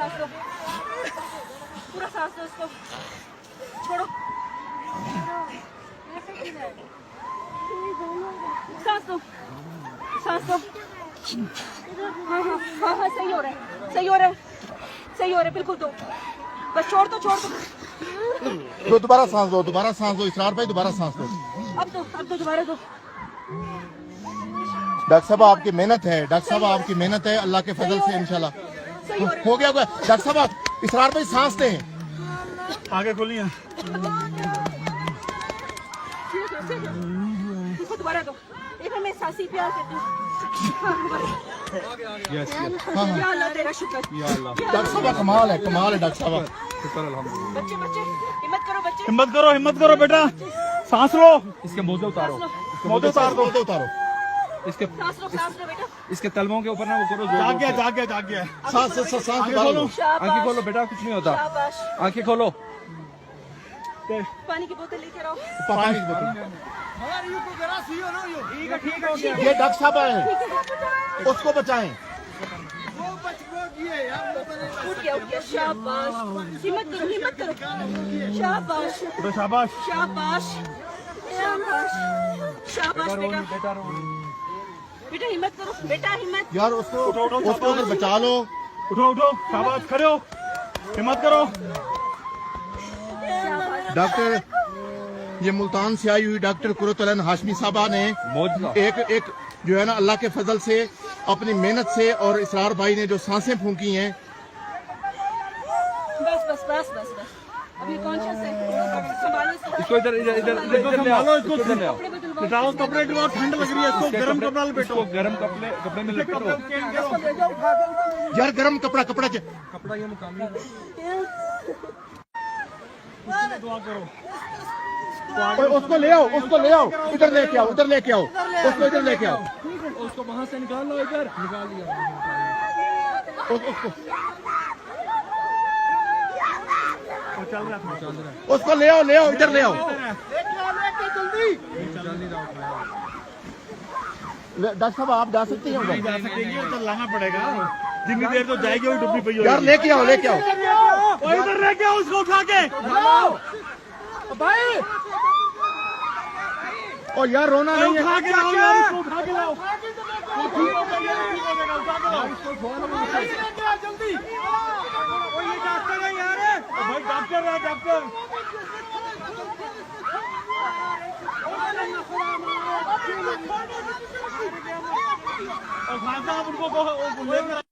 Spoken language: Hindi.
सांस लो, पूरा सांस लो इसको, छोड़ो, सांस लो, सांस लो। हाँ हाँ हाँ हाँ, सही हो रहा है, सही हो रहा है, सही हो रहा है, बिल्कुल दो, बस छोड़ दो, छोड़ दो। दोबारा सांस दो, दोबारा सांस दो इसरार भाई, दोबारा सांस दो। अब दो, दोबारा दो। डॉक्टर साहब आपकी मेहनत है, डॉक्टर साहब आपकी मेहनत है, अल्लाह के फजल से इंशाल्लाह हो गया। डॉक्टर साहब आप इसरार भाई सांस दें, आगे खोलिए। इसको दोबारा दो, एक मैं सांसी प्यार करती हूँ। यस या अल्लाह तेरा शुक्र। या अल्लाह। डॉक्टर साहब कमाल है, कमाल है डॉक्टर साहब। शुक्र अल्हम्दुलिल्लाह। बच्चे बच्चे हिम्मत करो, बच्चे हिम्मत करो बेटा, सांस लो। इसके मोजे उतारो, मोदे उतार दो, मोदे उतारो। इसके सांस लो बेटा। इसके तलवों के ऊपर ना वो करो। जाग गया सांस दोबारा लो। आंखें खोलो बेटा, कुछ नहीं होता। शाबाश। आंखें खोलो। पानी की बोतल लेके आओ। पानी की बोतल। ठीक है। ये डॉक्टर साहब आए, उसको बचाएं। उठ गया, शाबाश। हिम्मत करो, शाबाश शाबाश। शाबाश शाबाश शाबाश बेटा। बेटा हिम्मत करो, बेटा हिम्मत। यार उसको उधर बचा लो। उठो शाबाश, खड़े हो, हिम्मत करो। डॉक्टर ये मुल्तान से आई हुई डॉक्टर कुरतुल हाशमी साहबा ने एक जो है ना अल्लाह के फजल से अपनी मेहनत से और इसरार भाई ने जो सांसें फूंकी हैं। बस अभी कॉन्शियस है, संभालो इसको इधर ले आओ, इसको ले आओ। हटाओ कपड़े, बहुत ठंड लग रही है, इसको गर्म कपड़ा लपेटो। गरम कपड़े में लपेटो। यार गर्म कपड़ा ये मुकामी दुआ करो। उसको ले आओ, इधर लेके आओ, उसको इधर लेके आओ। उसको वहां से निकाल लो, इधर निकाल लिया। उसको ले आओ, इधर ले आओ। डॉक्टर साहब आप जा सकते हैं उधर? जा सकते हैं, उधर लाना पड़ेगा। जितनी देर तो जाएगी वो डुबी पई होगी। यार लेके आओ। इधर लेके आओ उसको उठा के। भाई और यार रोना नहीं है। उठा के लाओ यार, उसको उठा के लाओ। जल्दी। ये डॉक्टर है यार। भाई डॉक्टर है, डॉक्टर। और खान साहब उनको